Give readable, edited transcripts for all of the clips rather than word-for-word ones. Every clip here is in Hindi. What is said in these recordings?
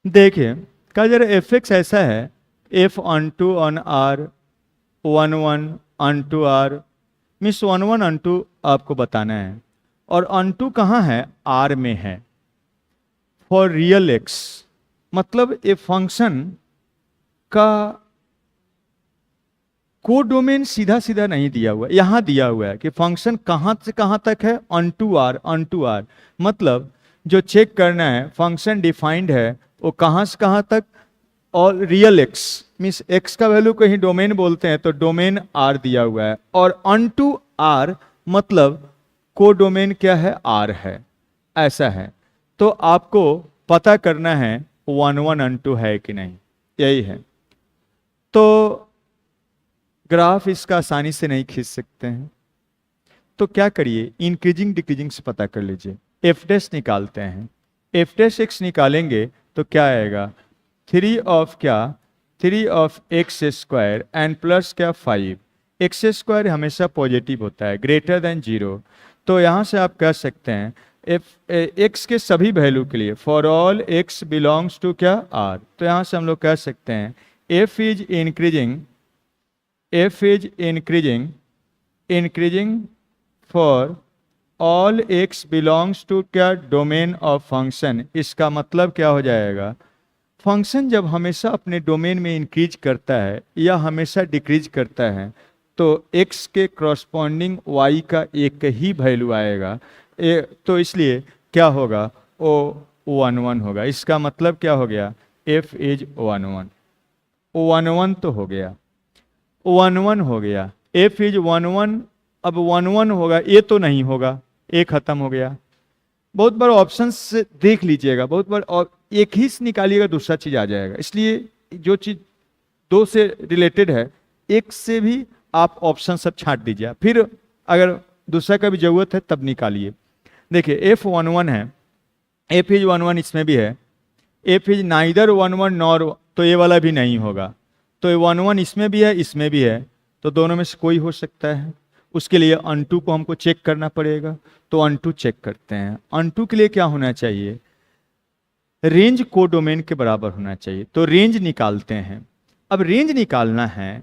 देखिए का जरा एफ एक्स ऐसा है, f on to on R, one one on to R, means one one on to आपको बताना है। और ऑन टू कहाँ है? आर में है। फॉर रियल एक्स, मतलब ए फंक्शन का कोडोमेन सीधा सीधा नहीं दिया हुआ, यहां दिया हुआ है कि फंक्शन कहां से कहां तक है, on to R, on to R. मतलब जो चेक करना है फंक्शन डिफाइंड है वो कहां से कहां तक, और रियल एक्स मीन्स एक्स का वैल्यू कहीं डोमेन बोलते हैं तो डोमेन आर दिया हुआ है, और ऑन टू आर मतलब कोडोमेन क्या है? आर है, ऐसा है। तो आपको पता करना है वन वन ऑन टू है कि नहीं, यही है। तो ग्राफ इसका आसानी से नहीं खींच सकते हैं, तो क्या करिए, इंक्रीजिंग डिक्रीजिंग से पता कर लीजिए। एफ डैश निकालते हैं, एफ डैश एक्स निकालेंगे तो क्या आएगा? थ्री ऑफ क्या? Three of x square and plus क्या? 5। एक्स स्क्वायर हमेशा पॉजिटिव होता है, ग्रेटर देन जीरो। तो यहाँ से आप कह सकते हैं एफ एक्स के सभी वैल्यू के लिए, for all x belongs to क्या? आर। तो यहाँ से हम लोग कह सकते हैं f is increasing, f is increasing for all x belongs to क्या? Domain of function. इसका मतलब क्या हो जाएगा? फंक्शन जब हमेशा अपने डोमेन में इंक्रीज करता है या हमेशा डिक्रीज करता है तो x के क्रॉसपॉन्डिंग y का एक ही वैल्यू आएगा। तो इसलिए क्या होगा? ओ वन वन होगा। इसका मतलब क्या हो गया? f is one one. One one तो हो गया, वन वन हो गया, एफ इज वन वन। अब वन वन होगा, ए तो नहीं होगा, ए खत्म हो गया। बहुत बार ऑप्शन से देख लीजिएगा, बहुत बार और एक ही से निकालिएगा दूसरा चीज आ जाएगा। इसलिए जो चीज दो से रिलेटेड है एक से भी आप ऑप्शन सब छांट दीजिए, फिर अगर दूसरा का भी जरूरत है तब निकालिए। देखिए एफ वन वन है, एफ इज वन वन इसमें भी है, F is neither one one nor, तो ये वाला भी नहीं होगा। तो ये वन वन इसमें भी है इसमें भी है, तो दोनों में से कोई हो सकता है। उसके लिए अनटू को हमको चेक करना पड़ेगा, तो अनटू चेक करते हैं। अनटू के लिए क्या होना चाहिए? रेंज कोडोमेन के बराबर होना चाहिए, तो रेंज निकालते हैं। अब रेंज निकालना है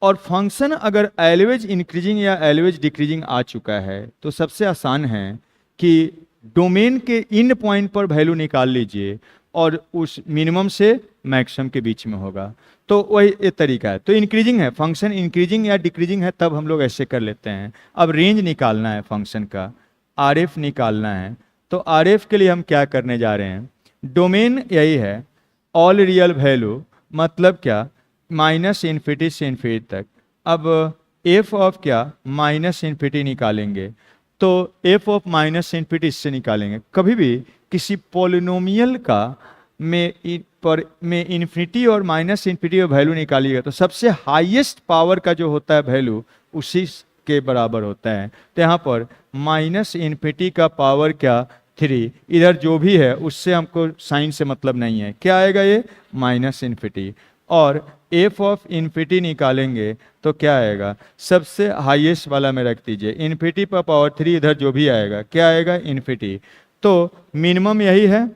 और फंक्शन अगर एलवेज इंक्रीजिंग या एलवेज डिक्रीजिंग आ चुका है तो सबसे आसान है कि डोमेन के इन पॉइंट पर वैल्यू निकाल लीजिए और उस मिनिमम से मैक्सिमम के बीच में होगा। तो वही एक तरीका है। तो इंक्रीजिंग है फंक्शन, इंक्रीजिंग या डिक्रीजिंग है तब हम लोग ऐसे कर लेते हैं। अब रेंज निकालना है फंक्शन का, आरएफ निकालना है। तो आरएफ के लिए हम क्या करने जा रहे हैं? डोमेन यही है ऑल रियल वैल्यू, मतलब क्या? माइनस इन्फिनिटी से इन्फिनिटी तक। अब एफ ऑफ क्या? माइनस इन्फिनिटी निकालेंगे, तो एफ ऑफ माइनस इन्फिनिटी इससे निकालेंगे। कभी भी किसी पॉलिनोमियल का में इन्फिनिटी और माइनस इन्फिनिटी का वैल्यू निकालिएगा तो सबसे हाईएस्ट पावर का जो होता है वैल्यू उसी के बराबर होता है। तो यहाँ पर माइनस इन्फिनिटी का पावर क्या? 3। इधर जो भी है उससे हमको साइन से मतलब नहीं है, क्या आएगा? ये माइनस इन्फिनिटी। और एफ ऑफ इन्फिनिटी निकालेंगे तो क्या आएगा? सबसे हाईएस्ट वाला में रख दीजिए, इन्फिनिटी पर पावर 3, इधर जो भी आएगा क्या आएगा? इन्फिनिटी। तो मिनिमम यही है,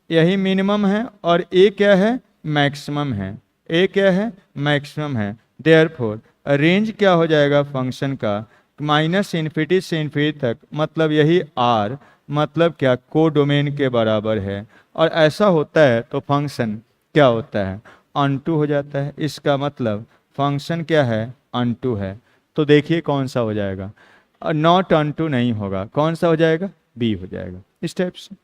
यही मिनिमम है, और ए क्या है? मैक्सिमम है। ए क्या है? मैक्सिमम है। देयरफॉर रेंज क्या हो जाएगा फंक्शन का? माइनस इन्फिनिटी से इन्फिनिटी तक, मतलब यही आर, मतलब क्या? कोडोमेन के बराबर है। और ऐसा होता है तो फंक्शन क्या होता है? अनटू हो जाता है। इसका मतलब फंक्शन क्या है? अनटू है। तो देखिए कौन सा हो जाएगा? नॉट अनटू नहीं होगा, कौन सा हो जाएगा? बी हो जाएगा। इस टाइप से